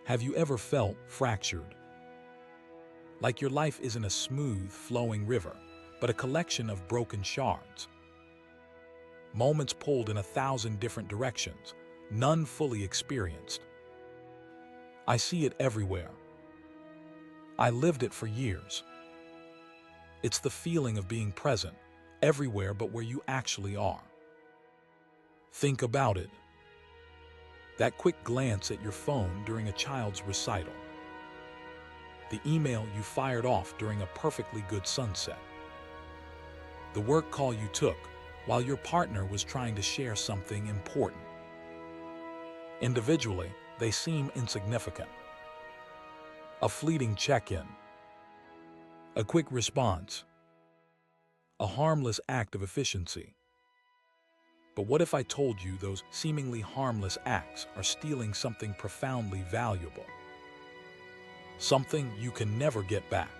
Have you ever felt fractured? Like your life isn't a smooth, flowing river, but a collection of broken shards. Moments pulled in 1,000 different directions, none fully experienced. I see it everywhere. I lived it for years. It's the feeling of being present, everywhere but where you actually are. Think about it. That quick glance at your phone during a child's recital. The email you fired off during a perfectly good sunset. The work call you took while your partner was trying to share something important. Individually, they seem insignificant. A fleeting check-in. A quick response. A harmless act of efficiency. But what if I told you those seemingly harmless acts are stealing something profoundly valuable? Something you can never get back.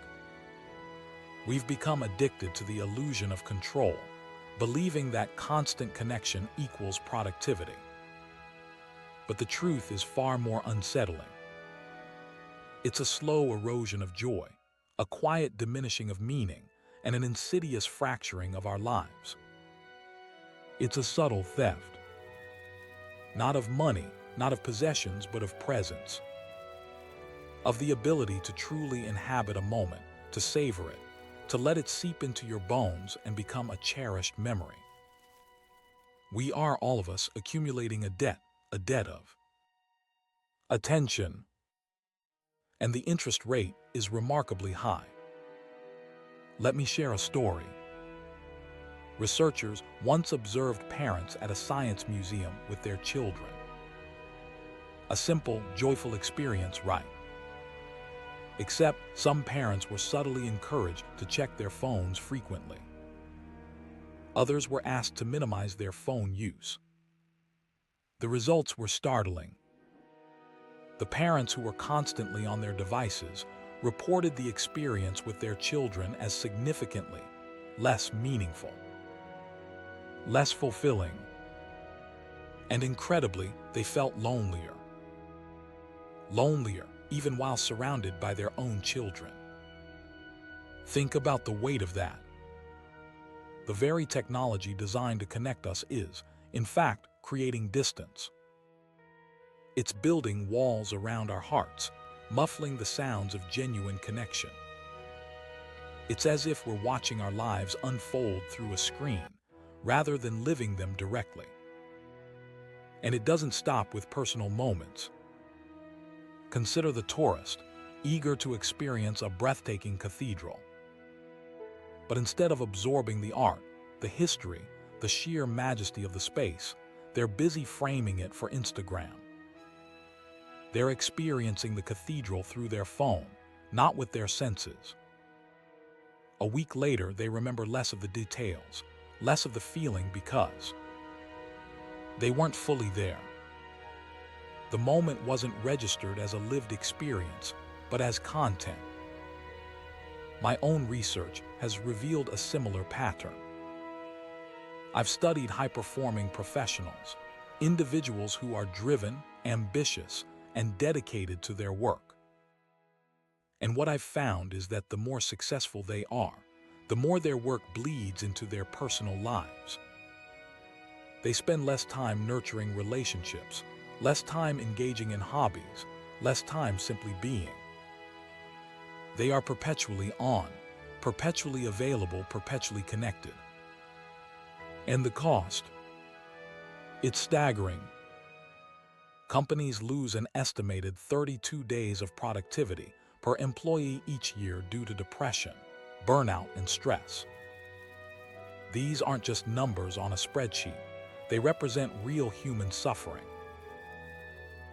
We've become addicted to the illusion of control, believing that constant connection equals productivity. But the truth is far more unsettling. It's a slow erosion of joy, a quiet diminishing of meaning, and an insidious fracturing of our lives. It's a subtle theft. Not of money, not of possessions, but of presence. Of the ability to truly inhabit a moment, to savor it, to let it seep into your bones and become a cherished memory. We are, all of us, accumulating a debt of attention. And the interest rate is remarkably high. Let me share a story. Researchers once observed parents at a science museum with their children. A simple, joyful experience, right? Except some parents were subtly encouraged to check their phones frequently. Others were asked to minimize their phone use. The results were startling. The parents who were constantly on their devices reported the experience with their children as significantly less meaningful, less fulfilling, and incredibly, they felt lonelier. Lonelier, even while surrounded by their own children. Think about the weight of that. The very technology designed to connect us is, in fact, creating distance. It's building walls around our hearts, muffling the sounds of genuine connection. It's as if we're watching our lives unfold through a screen, rather than living them directly. And it doesn't stop with personal moments. Consider the tourist, eager to experience a breathtaking cathedral. But instead of absorbing the art, the history, the sheer majesty of the space, they're busy framing it for Instagram. They're experiencing the cathedral through their phone, not with their senses. A week later, they remember less of the details, less of the feeling because they weren't fully there. The moment wasn't registered as a lived experience, but as content. My own research has revealed a similar pattern. I've studied high-performing professionals, individuals who are driven, ambitious, and dedicated to their work. And what I've found is that the more successful they are, the more their work bleeds into their personal lives. They spend less time nurturing relationships, less time engaging in hobbies, less time simply being. They are perpetually on, perpetually available, perpetually connected. And the cost? It's staggering. Companies lose an estimated 32 days of productivity per employee each year due to depression, burnout, and stress. These aren't just numbers on a spreadsheet. They represent real human suffering.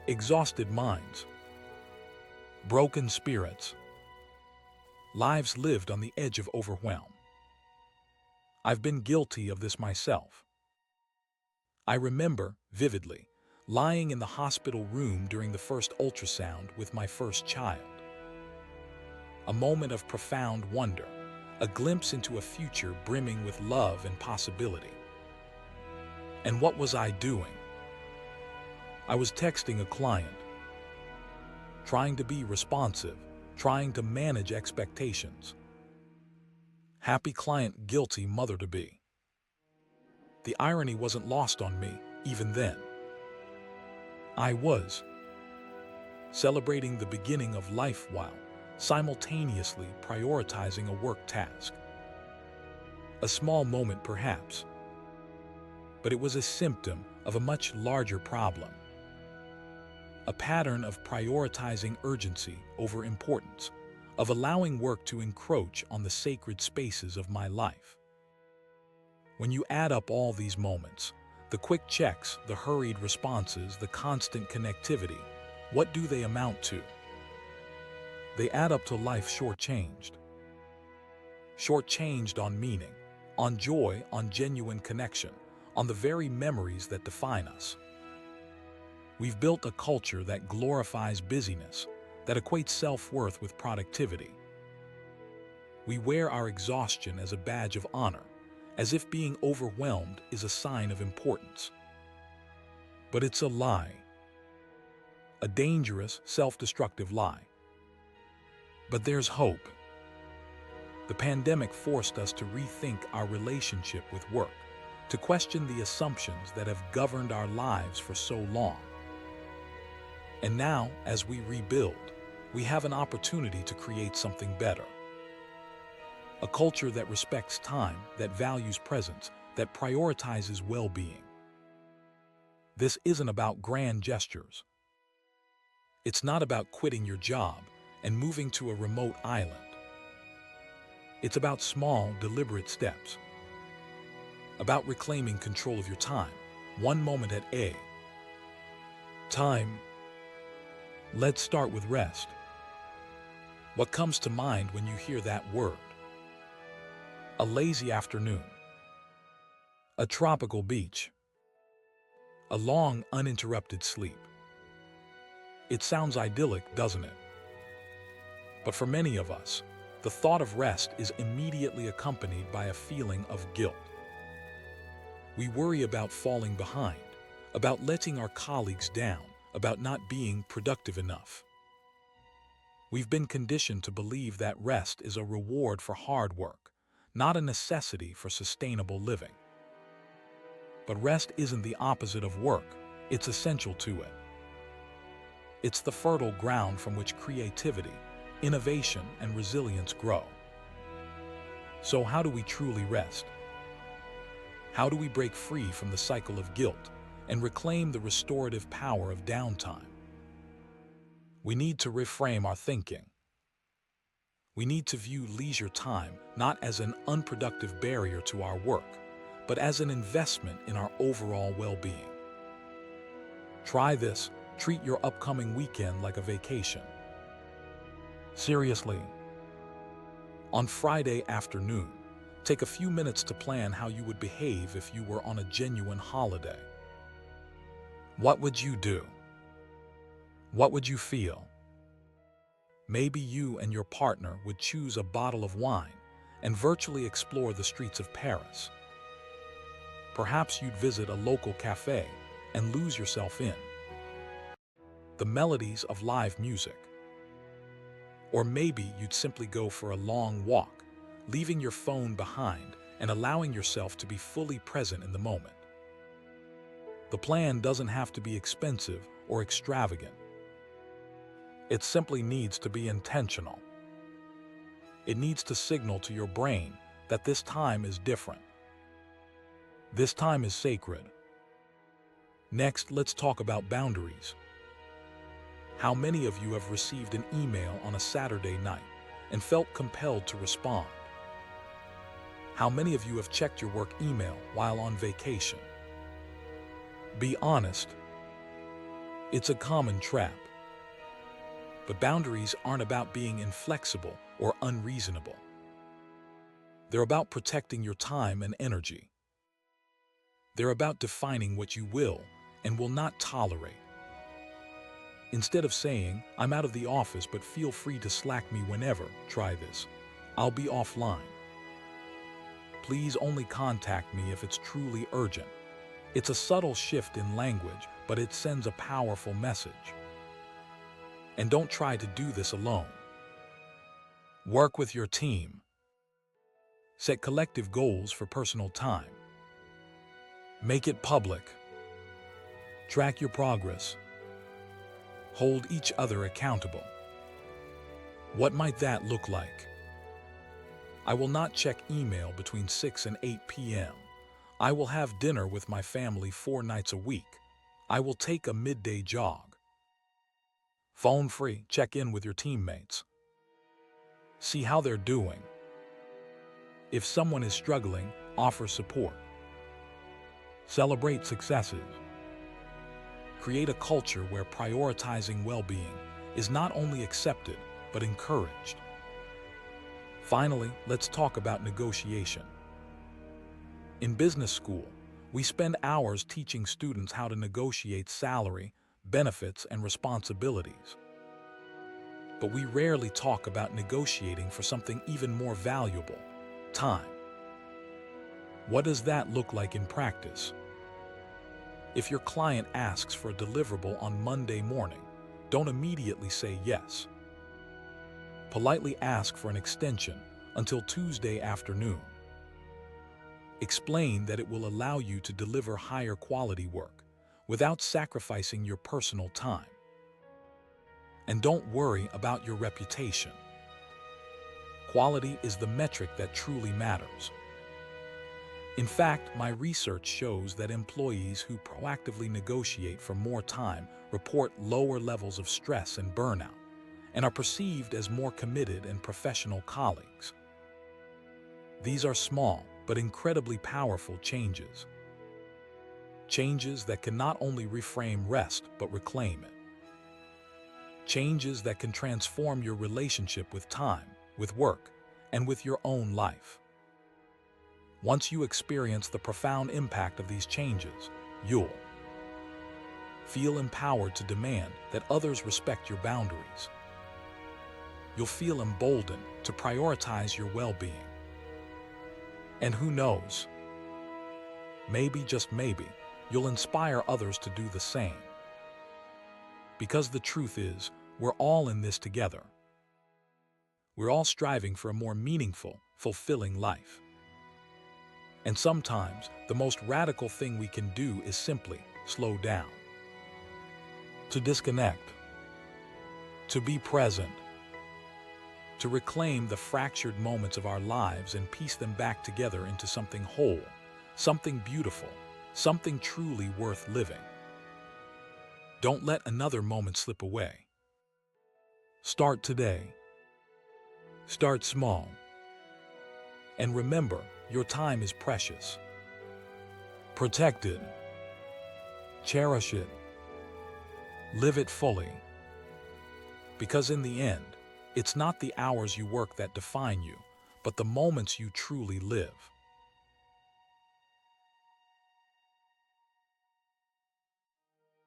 Exhausted minds, broken spirits, lives lived on the edge of overwhelm. I've been guilty of this myself. I remember, vividly, lying in the hospital room during the first ultrasound with my first child. A moment of profound wonder, a glimpse into a future brimming with love and possibility. And what was I doing? I was texting a client. trying to be responsive, trying to manage expectations. Happy client, guilty mother-to-be. The irony wasn't lost on me, even then. I was celebrating the beginning of life while simultaneously prioritizing a work task. A small moment, perhaps, but it was a symptom of a much larger problem. A pattern of prioritizing urgency over importance, of allowing work to encroach on the sacred spaces of my life. When you add up all these moments, the quick checks, the hurried responses, the constant connectivity, what do they amount to? They add up to life shortchanged. Shortchanged on meaning, on joy, on genuine connection, on the very memories that define us. We've built a culture that glorifies busyness, that equates self-worth with productivity. We wear our exhaustion as a badge of honor, as if being overwhelmed is a sign of importance. But it's a lie. A dangerous, self-destructive lie. But there's hope. The pandemic forced us to rethink our relationship with work, to question the assumptions that have governed our lives for so long. And now, as we rebuild, we have an opportunity to create something better. A culture that respects time, that values presence, that prioritizes well-being. This isn't about grand gestures. It's not about quitting your job and moving to a remote island. It's about small, deliberate steps. About reclaiming control of your time, one moment at a time. Let's start with rest. What comes to mind when you hear that word? A lazy afternoon. A tropical beach. A long, uninterrupted sleep. It sounds idyllic, doesn't it? But for many of us, the thought of rest is immediately accompanied by a feeling of guilt. We worry about falling behind, about letting our colleagues down, about not being productive enough. We've been conditioned to believe that rest is a reward for hard work, not a necessity for sustainable living. But rest isn't the opposite of work, it's essential to it. It's the fertile ground from which creativity, innovation, and resilience grow. So how do we truly rest? How do we break free from the cycle of guilt and reclaim the restorative power of downtime? We need to reframe our thinking. We need to view leisure time not as an unproductive barrier to our work, but as an investment in our overall well-being. Try this. Treat your upcoming weekend like a vacation. Seriously. On Friday afternoon, take a few minutes to plan how you would behave if you were on a genuine holiday. What would you do? What would you feel? Maybe you and your partner would choose a bottle of wine and virtually explore the streets of Paris. Perhaps you'd visit a local cafe and lose yourself in the melodies of live music. Or maybe you'd simply go for a long walk, leaving your phone behind and allowing yourself to be fully present in the moment. The plan doesn't have to be expensive or extravagant. It simply needs to be intentional. It needs to signal to your brain that this time is different. This time is sacred. Next, let's talk about boundaries. How many of you have received an email on a Saturday night and felt compelled to respond? How many of you have checked your work email while on vacation? Be honest. It's a common trap. But boundaries aren't about being inflexible or unreasonable. They're about protecting your time and energy. They're about defining what you will and will not tolerate. Instead of saying, "I'm out of the office but feel free to Slack me whenever," try this. "I'll be offline. Please only contact me if it's truly urgent." It's a subtle shift in language, but it sends a powerful message. And don't try to do this alone. Work with your team. Set collective goals for personal time. Make it public. Track your progress. Hold each other accountable. What might that look like? I will not check email between 6 and 8 p.m. I will have dinner with my family 4 nights a week. I will take a midday jog. Phone free, check in with your teammates. See how they're doing. If someone is struggling, offer support. Celebrate successes. Create a culture where prioritizing well-being is not only accepted, but encouraged. Finally, let's talk about negotiation. In business school, we spend hours teaching students how to negotiate salary, benefits, and responsibilities. But we rarely talk about negotiating for something even more valuable: time. What does that look like in practice? If your client asks for a deliverable on Monday morning, don't immediately say yes. Politely ask for an extension until Tuesday afternoon. Explain that it will allow you to deliver higher quality work without sacrificing your personal time. And don't worry about your reputation. Quality is the metric that truly matters. In fact, my research shows that employees who proactively negotiate for more time report lower levels of stress and burnout, and are perceived as more committed and professional colleagues. These are small but incredibly powerful changes. Changes that can not only reframe rest but reclaim it. Changes that can transform your relationship with time, with work, and with your own life. Once you experience the profound impact of these changes, you'll feel empowered to demand that others respect your boundaries. You'll feel emboldened to prioritize your well-being. And who knows? Maybe, just maybe, you'll inspire others to do the same. Because the truth is, we're all in this together. We're all striving for a more meaningful, fulfilling life. And sometimes, the most radical thing we can do is simply slow down. To disconnect. To be present. To reclaim the fractured moments of our lives and piece them back together into something whole, something beautiful, something truly worth living. Don't let another moment slip away. Start today. Start small. And remember, your time is precious. Protect it. Cherish it. Live it fully. Because in the end, it's not the hours you work that define you, but the moments you truly live.